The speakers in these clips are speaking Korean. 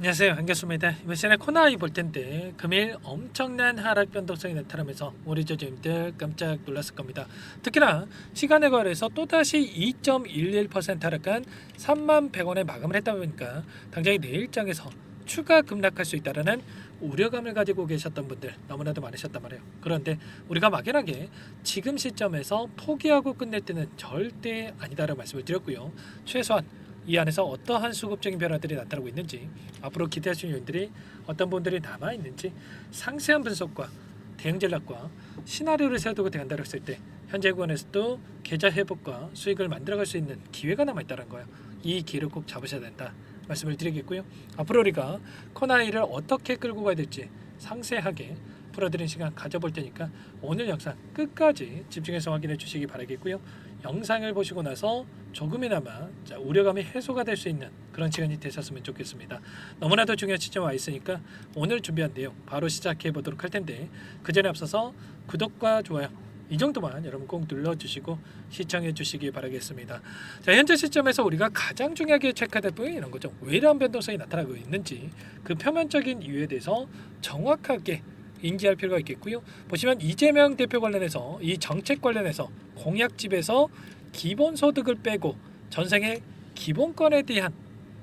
안녕하세요, 반갑습니다. 이번 시간에 코나이 볼 텐데 금일 엄청난 하락 변동성이 나타나면서 우리 조주님들 깜짝 놀랐을 겁니다. 특히나 시간에 걸해서 또다시 2.11% 하락한 31,100원에 마감을 했다 보니까 당장이 내일장에서 추가 급락할 수 있다는 우려감을 가지고 계셨던 분들 너무나도 많으셨단 말이에요. 그런데 우리가 막연하게 지금 시점에서 포기하고 끝낼 때는 절대 아니다라고 말씀을 드렸고요. 최소한 이 안에서 어떠한 수급적인 변화들이 나타나고 있는지, 앞으로 기대할 수 있는 요인들이 어떤 분들이 남아 있는지 상세한 분석과 대응 전략과 시나리오를 세워두고 대응한다고 했을 때 현재 구간에서도 계좌 회복과 수익을 만들어갈 수 있는 기회가 남아 있다는 거예요. 이 기회를 꼭 잡으셔야 된다 말씀을 드리겠고요. 앞으로 우리가 코나이를 어떻게 끌고 가야 될지 상세하게 풀어드리는 시간 가져볼 테니까 오늘 영상 끝까지 집중해서 확인해 주시기 바라겠고요. 영상을 보시고 나서 조금이나마 우려감이 해소가 될 수 있는 그런 시간이 되셨으면 좋겠습니다. 너무나도 중요한 시점에 와 있으니까 오늘 준비한 내용 바로 시작해 보도록 할 텐데 그 전에 앞서서 구독과 좋아요 이 정도만 여러분 꼭 눌러주시고 시청해 주시기 바라겠습니다. 자, 현재 시점에서 우리가 가장 중요하게 체크할 부분이 이런 거죠. 왜 이런 변동성이 나타나고 있는지 그 표면적인 이유에 대해서 정확하게 인지할 필요가 있겠고요. 보시면 이재명 대표 관련해서 이 정책 관련해서 공약집에서 기본소득을 빼고 전생의 기본권에 대한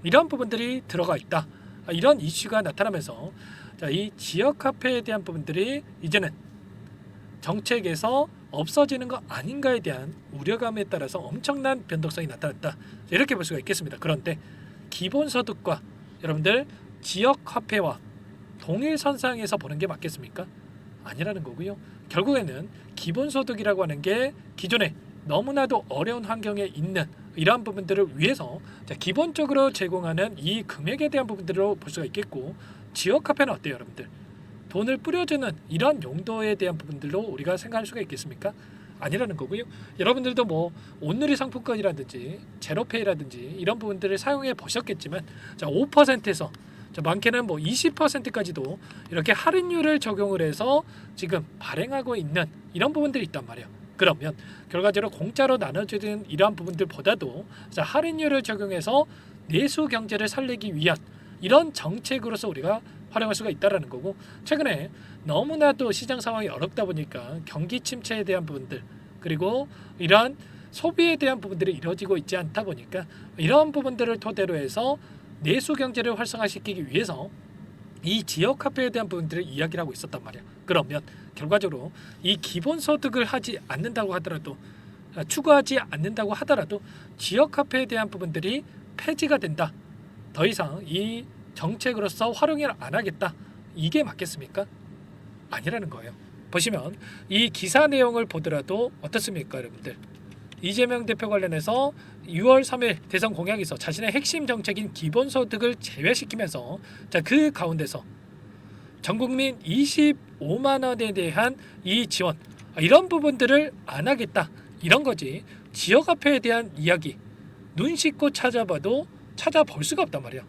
이런 부분들이 들어가 있다. 이런 이슈가 나타나면서 이 지역화폐에 대한 부분들이 이제는 정책에서 없어지는 거 아닌가에 대한 우려감에 따라서 엄청난 변동성이 나타났다. 이렇게 볼 수가 있겠습니다. 그런데 기본소득과 여러분들 지역화폐와 동일선상에서 보는 게 맞겠습니까? 아니라는 거고요. 결국에는 기본소득이라고 하는 게 기존에 너무나도 어려운 환경에 있는 이러한 부분들을 위해서 기본적으로 제공하는 이 금액에 대한 부분들로 볼 수가 있겠고, 지역화폐는 어때요, 여러분들? 돈을 뿌려주는 이런 용도에 대한 부분들로 우리가 생각할 수가 있겠습니까? 아니라는 거고요. 여러분들도 뭐 온누리 상품권이라든지 제로페이라든지 이런 부분들을 사용해 보셨겠지만 5%에서 많게는 뭐 20%까지도 이렇게 할인율을 적용을 해서 지금 발행하고 있는 이런 부분들이 있단 말이에요. 그러면 결과적으로 공짜로 나눠주는 이러한 부분들보다도 할인율을 적용해서 내수 경제를 살리기 위한 이런 정책으로서 우리가 활용할 수가 있다라는 거고, 최근에 너무나도 시장 상황이 어렵다 보니까 경기 침체에 대한 부분들 그리고 이러한 소비에 대한 부분들이 이루어지고 있지 않다 보니까 이런 부분들을 토대로 해서 내수 경제를 활성화시키기 위해서 이 지역 화폐에 대한 부분들을 이야기를 하고 있었단 말이야. 그러면 결과적으로 이 기본소득을 하지 않는다고 하더라도 추구하지 않는다고 하더라도 지역 화폐에 대한 부분들이 폐지가 된다. 더 이상 이 정책으로서 활용을 안 하겠다. 이게 맞겠습니까? 아니라는 거예요. 보시면 이 기사 내용을 보더라도 어떻습니까, 여러분들? 이재명 대표 관련해서 6월 3일 대선 공약에서 자신의 핵심 정책인 기본소득을 제외시키면서 그 가운데서 전국민 25만 원에 대한 이 지원 이런 부분들을 안 하겠다. 이런 거지. 지역화폐에 대한 이야기 눈 씻고 찾아봐도 찾아볼 수가 없단 말이야.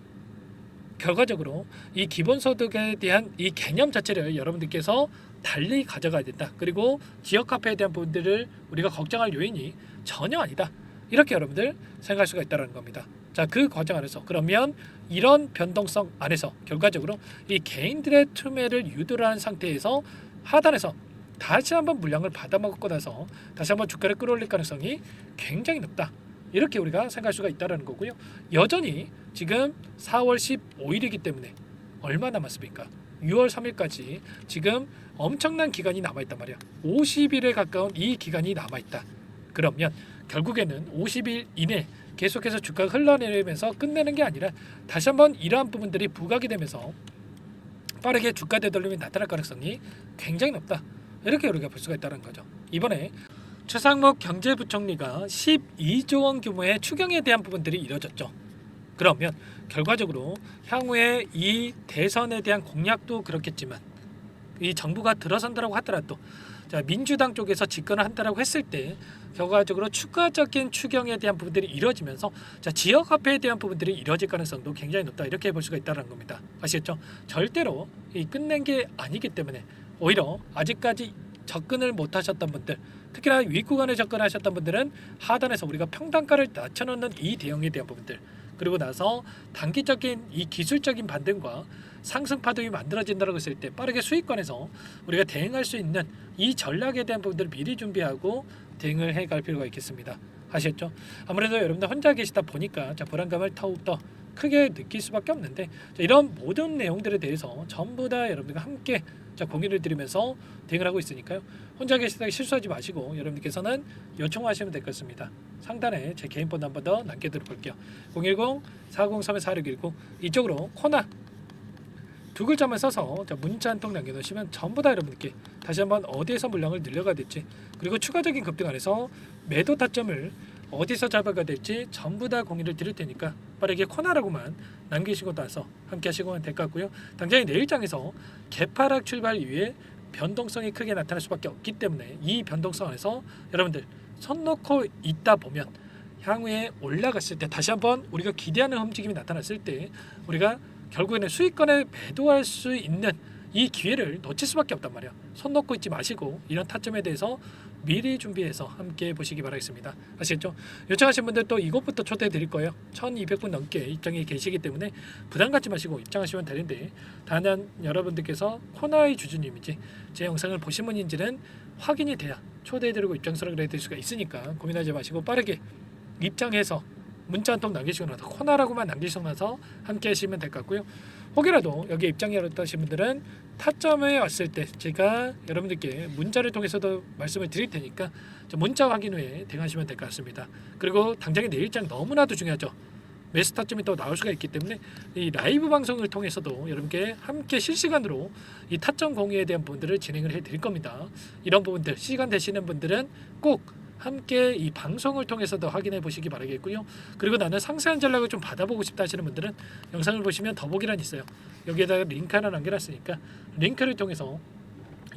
결과적으로 이 기본소득에 대한 이 개념 자체를 여러분들께서 달리 가져가야 된다. 그리고 지역화폐에 대한 부분들을 우리가 걱정할 요인이 전혀 아니다. 이렇게 여러분들 생각할 수가 있다는 겁니다. 자, 그 과정 안에서 그러면 이런 변동성 안에서 결과적으로 이 개인들의 투매를 유도하는 상태에서 하단에서 다시 한번 물량을 받아먹고 나서 다시 한번 주가를 끌어올릴 가능성이 굉장히 높다. 이렇게 우리가 생각할 수가 있다는 거고요. 여전히 지금 4월 15일이기 때문에 얼마 남았습니까? 6월 3일까지 지금 엄청난 기간이 남아있단 말이야. 50일에 가까운 이 기간이 남아있다. 그러면 결국에는 50일 이내 계속해서 주가가 흘러내리면서 끝내는 게 아니라 다시 한번 이러한 부분들이 부각이 되면서 빠르게 주가 되돌림이 나타날 가능성이 굉장히 높다. 이렇게 우리가 볼 수가 있다는 거죠. 이번에 최상목 경제부총리가 12조 원 규모의 추경에 대한 부분들이 이뤄졌죠. 그러면 결과적으로 향후에 이 대선에 대한 공약도 그렇겠지만 이 정부가 들어선다라고 하더라도 민주당 쪽에서 집권을 한다라고 했을 때 결과적으로 추가적인 추경에 대한 부분들이 이루어지면서 지역화폐에 대한 부분들이 이루어질 가능성도 굉장히 높다. 이렇게 볼 수가 있다는 겁니다. 아시겠죠? 절대로 끝낸 게 아니기 때문에 오히려 아직까지 접근을 못하셨던 분들, 특히나 윗구간에 접근하셨던 분들은 하단에서 우리가 평단가를 낮춰놓는 이 대응에 대한 부분들, 그리고 나서 단기적인 이 기술적인 반등과 상승 파동이 만들어진다고 했을 때 빠르게 수익권에서 우리가 대응할 수 있는 이 전략에 대한 부분들을 미리 준비하고 대응을 해갈 필요가 있겠습니다. 아시겠죠? 아무래도 여러분들 혼자 계시다 보니까 불안감을 더욱더 크게 느낄 수밖에 없는데, 이런 모든 내용들에 대해서 전부 다 여러분들과 함께 공유를 드리면서 대응을 하고 있으니까요. 혼자 계시다가 실수하지 마시고 여러분들께서는 요청하시면 될 것 같습니다. 상단에 제 개인 번호 한번 더 남겨드려 볼게요. 010-403-4619 이쪽으로 코나 두 글자만 써서 문자 한 통 남겨놓으시면 전부 다 여러분께 다시 한번 어디에서 물량을 늘려가야 될지, 그리고 추가적인 급등 안에서 매도 타점을 어디서 잡아가야 될지 전부 다 공유를 드릴 테니까 빠르게 코나라고만 남기시고 나서 함께 하시면 될 것 같고요. 당장에 내일장에서 개파락 출발 이후에 변동성이 크게 나타날 수밖에 없기 때문에 이 변동성 안에서 여러분들 손 놓고 있다 보면 향후에 올라갔을 때 다시 한번 우리가 기대하는 움직임이 나타났을 때 우리가 결국에는 수익권에 매도할 수 있는 이 기회를 놓칠 수밖에 없단 말이야. 손 놓고 있지 마시고 이런 타점에 대해서 미리 준비해서 함께 보시기 바라겠습니다. 아시겠죠? 요청하신 분들 또 이것부터 초대해 드릴 거예요. 1200분 넘게 입장에 계시기 때문에 부담 갖지 마시고 입장하시면 되는데, 다만 여러분들께서 코나의 주주님인지 제 영상을 보신 분인지는 확인이 돼야 초대해 드리고 입장 수락을 해드릴 수가 있으니까 고민하지 마시고 빠르게 입장해서 문자 한 통 남기시고 나서 코나라고만 남기시고 나서 함께 하시면 될 것 같고요. 혹여라도 여기 입장이 어렵다신 분들은 타점에 왔을 때 제가 여러분들께 문자를 통해서도 말씀을 드릴 테니까 문자 확인 후에 대응하시면 될 것 같습니다. 그리고 당장의 내일장 너무나도 중요하죠. 매수 타점이 또 나올 수가 있기 때문에 이 라이브 방송을 통해서도 여러분께 함께 실시간으로 이 타점 공유에 대한 부분들을 진행을 해드릴 겁니다. 이런 부분들 시간 되시는 분들은 꼭 함께 이 방송을 통해서도 확인해 보시기 바라겠고요. 그리고 나는 상세한 전략을 좀 받아보고 싶다 하시는 분들은 영상을 보시면 더보기란 있어요. 여기에다가 링크 하나 남겨놨으니까 링크를 통해서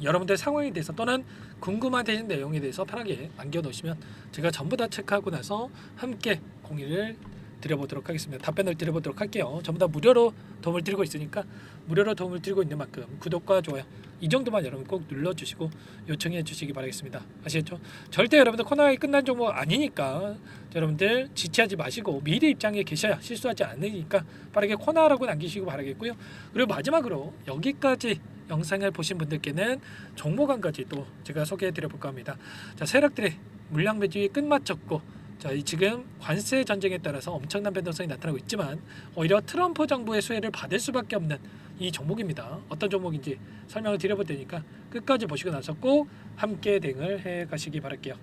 여러분들 상황에 대해서 또는 궁금하신 내용에 대해서 편하게 남겨놓으시면 제가 전부 다 체크하고 나서 함께 공유를 드려보도록 하겠습니다. 답변을 드려보도록 할게요. 전부 다 무료로 도움을 드리고 있으니까 무료로 도움을 드리고 있는 만큼 구독과 좋아요 이 정도만 여러분 꼭 눌러주시고 요청해 주시기 바라겠습니다. 아시겠죠? 절대 여러분들 코너가 끝난 종목 아니니까 여러분들 지체하지 마시고 미리 입장에 계셔야 실수하지 않으니까 빠르게 코너라고 남기시고 바라겠고요. 그리고 마지막으로 여기까지 영상을 보신 분들께는 종목안까지 또 제가 소개해 드려 볼까 합니다. 자, 세력들의 물량 매집이 끝마쳤고, 자, 지금 관세 전쟁에 따라서 엄청난 변동성이 나타나고 있지만 오히려 트럼프 정부의 수혜를 받을 수밖에 없는 이 종목입니다. 어떤 종목인지 설명을 드려볼 테니까 끝까지 보시고 나서 꼭 함께 대응을 해 가시기 바랄게요.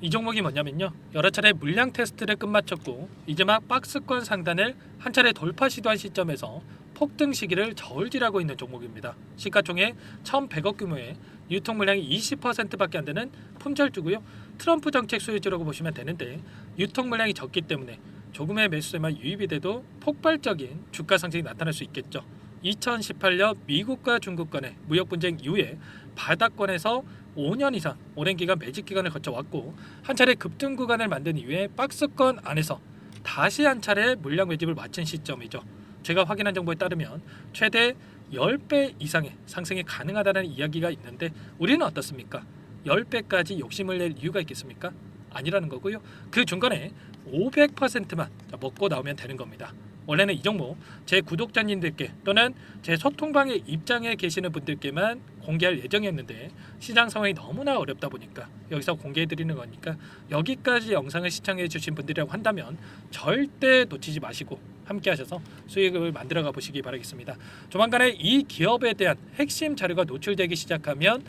이 종목이 뭐냐면요, 여러 차례 물량 테스트를 끝마쳤고 이제 막 박스권 상단을 한 차례 돌파 시도한 시점에서 폭등 시기를 저울질하고 있는 종목입니다. 시가총액 1,100억 규모의 유통 물량이 20%밖에 안 되는 품절주고요. 트럼프 정책 수혜주라고 보시면 되는데, 유통 물량이 적기 때문에 조금의 매수세만 유입이 돼도 폭발적인 주가 상승이 나타날 수 있겠죠. 2018년 미국과 중국 간의 무역 분쟁 이후에 바닥권에서 5년 이상 오랜 기간 매집 기간을 거쳐왔고 한 차례 급등 구간을 만든 이후에 박스권 안에서 다시 한 차례 물량 매집을 마친 시점이죠. 제가 확인한 정보에 따르면 최대 10배 이상의 상승이 가능하다는 이야기가 있는데 우리는 어떻습니까? 10배까지 욕심을 낼 이유가 있겠습니까? 아니라는 거고요. 그 중간에 500%만 먹고 나오면 되는 겁니다. 원래는 이 종목 제 구독자님들께 또는 제 소통방에 입장에 계시는 분들께만 공개할 예정이었는데 시장 상황이 너무나 어렵다 보니까 여기서 공개해 드리는 거니까 여기까지 영상을 시청해 주신 분들이라고 한다면 절대 놓치지 마시고 함께 하셔서 수익을 만들어 가 보시기 바라겠습니다. 조만간에 이 기업에 대한 핵심 자료가 노출되기 시작하면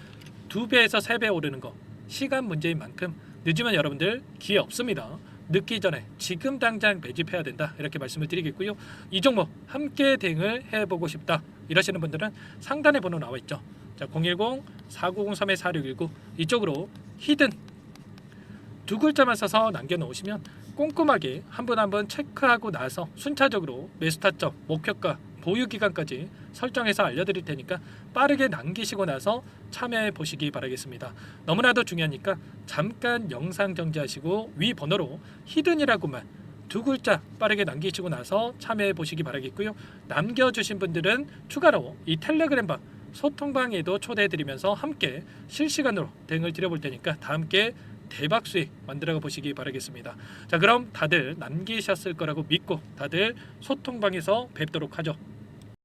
2배에서 3배 오르는 거 시간 문제인 만큼 늦으면 여러분들 기회 없습니다. 늦기 전에 지금 당장 매집해야 된다, 이렇게 말씀을 드리겠고요. 이 종목 함께 대응을 해보고 싶다 이러시는 분들은 상단에 번호 나와 있죠. 자, 010-4903-4619 이쪽으로 히든 두 글자만 써서 남겨놓으시면 꼼꼼하게 한 분 한 분 체크하고 나서 순차적으로 매수 타점, 목표가, 보유 기간까지 설정해서 알려드릴 테니까 빠르게 남기시고 나서 참여해 보시기 바라겠습니다. 너무나도 중요하니까 잠깐 영상 정지하시고 위 번호로 히든이라고만 두 글자 빠르게 남기시고 나서 참여해 보시기 바라겠고요. 남겨주신 분들은 추가로 이 텔레그램방 소통방에도 초대해 드리면서 함께 실시간으로 대응을 드려볼 테니까 다 함께 대박 수익 만들어 보시기 바라겠습니다. 자, 그럼 다들 남기셨을 거라고 믿고 다들 소통방에서 뵙도록 하죠.